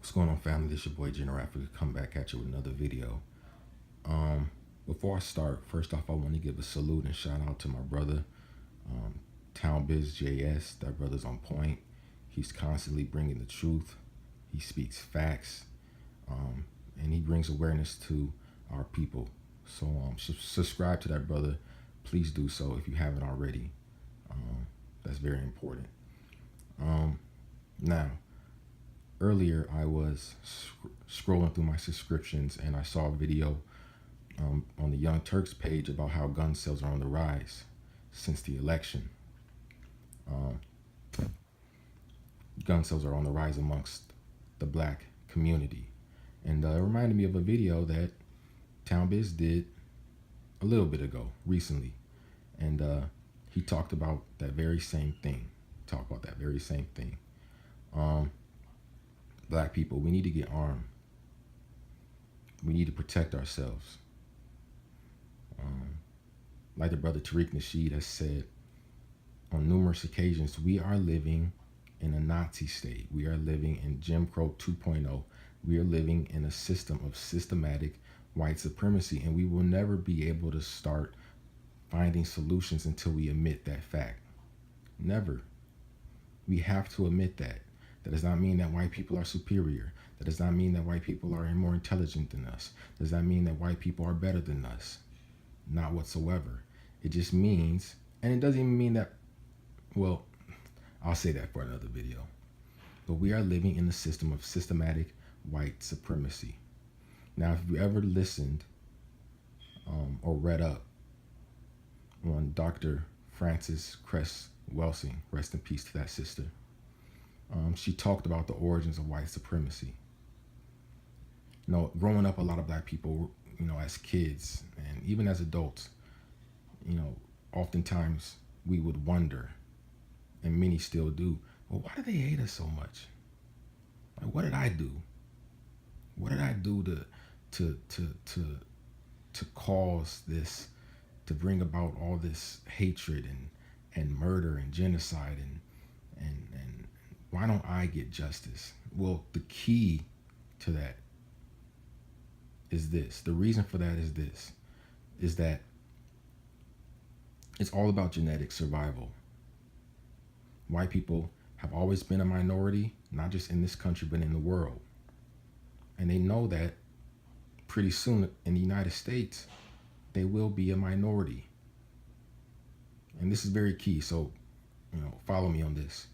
What's going on, family? This your boy General Africa. Come back at you with another video. Um, Before I start, first off, I want to give a salute and shout out to my brother, um, townbizz JS. That brother's on point. He's constantly bringing the truth. He speaks facts, um, and he brings awareness to our people. So subscribe to that brother. Please do so if you haven't already. That's very important. Now, earlier I was scrolling through my subscriptions and I saw a video on the Young Turks page about how gun sales are on the rise since the election. Gun sales are on the rise amongst the black community. And it reminded me of a video that townbizz did a little bit ago, recently. And he talked about that very same thing. Black people, we need to get armed. We need to protect ourselves. Like the brother Tariq Nasheed has said on numerous occasions, we are living in a Nazi state. We are living in Jim Crow 2.0. We are living in a system of systematic white supremacy, and we will never be able to start finding solutions until we admit that fact. Never. We have to admit that. That does not mean that white people are superior. That does not mean that white people are more intelligent than us. Does that mean that white people are better than us? Not whatsoever. It just means, and it doesn't even mean that, well, I'll say that for another video. But we are living in a system of systematic white supremacy. Now, if you ever listened or read up on Dr. Frances Cress Welsing, rest in peace to that sister, she talked about the origins of white supremacy. You know, growing up, a lot of black people, you know, as kids and even as adults, you know, oftentimes we would wonder, and many still do, well, why do they hate us so much? Like, what did I do? What did I do to cause this, to bring about all this hatred and murder and genocide and why don't I get justice? Well, the key to that is this. The reason for that is this, is that it's all about genetic survival. White people have always been a minority, not just in this country, but in the world. And they know that pretty soon in the United States, they will be a minority. And this is very key. So, you know, follow me on this.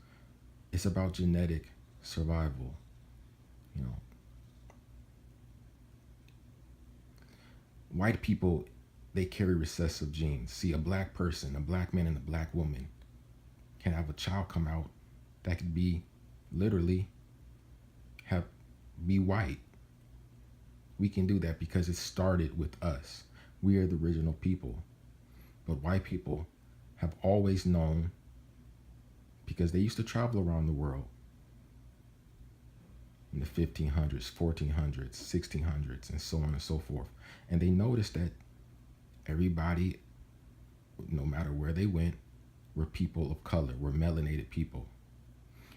It's about genetic survival. You know, white people, they carry recessive genes. See, a black person, a black man and a black woman can have a child come out that could be literally be white. We can do that because it started with us. We are the original people. But white people have always known, because they used to travel around the world in the 1500s, 1400s, 1600s, and so on and so forth. And they noticed that everybody, no matter where they went, were people of color, were melanated people.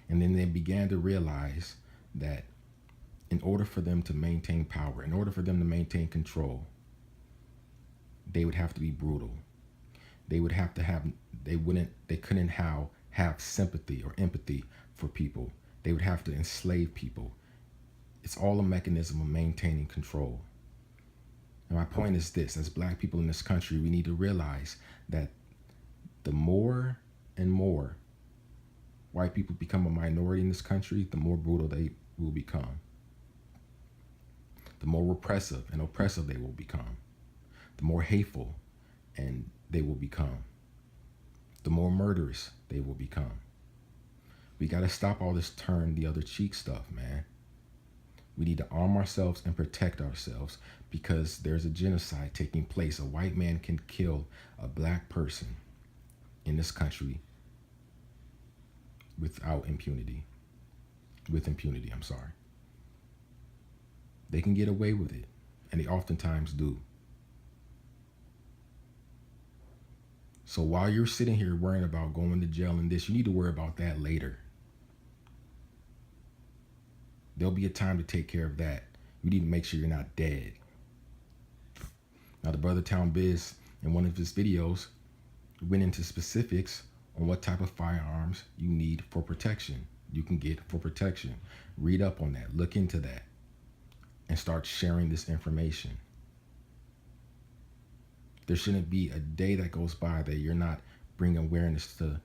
And then they began to realize that in order for them to maintain power, in order for them to maintain control, they would have to be brutal. They would have to have, they couldn't have sympathy or empathy for people. They would have to enslave people. It's all a mechanism of maintaining control. And my point is this: as black people in this country, we need to realize that the more and more white people become a minority in this country, the more brutal they will become. The more repressive and oppressive they will become. The more hateful and they will become. The more murderous they will become. We got to stop all this turn the other cheek stuff, man. We need to arm ourselves and protect ourselves, because there's a genocide taking place. A white man can kill a black person in this country without impunity. With impunity, I'm sorry. They can get away with it, and they oftentimes do. So while you're sitting here worrying about going to jail and this, you need to worry about that later. There'll be a time to take care of that. You need to make sure you're not dead. Now, the brother townbizz, in one of his videos, went into specifics on what type of firearms you need for protection. You can get for protection. Read up on that. Look into that. And start sharing this information. There shouldn't be a day that goes by that you're not bringing awareness to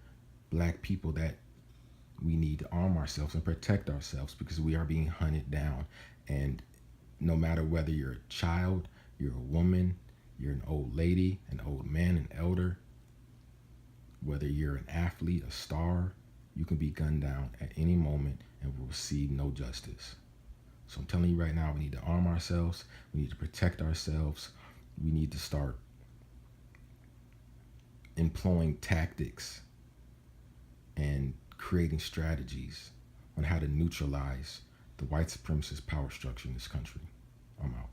Black people that we need to arm ourselves and protect ourselves, because we are being hunted down. And no matter whether you're a child, you're a woman, you're an old lady, an old man, an elder, whether you're an athlete, a star, you can be gunned down at any moment and will receive no justice. So I'm telling you right now, we need to arm ourselves. We need to protect ourselves. We need to start employing tactics and creating strategies on how to neutralize the white supremacist power structure in this country. I'm out.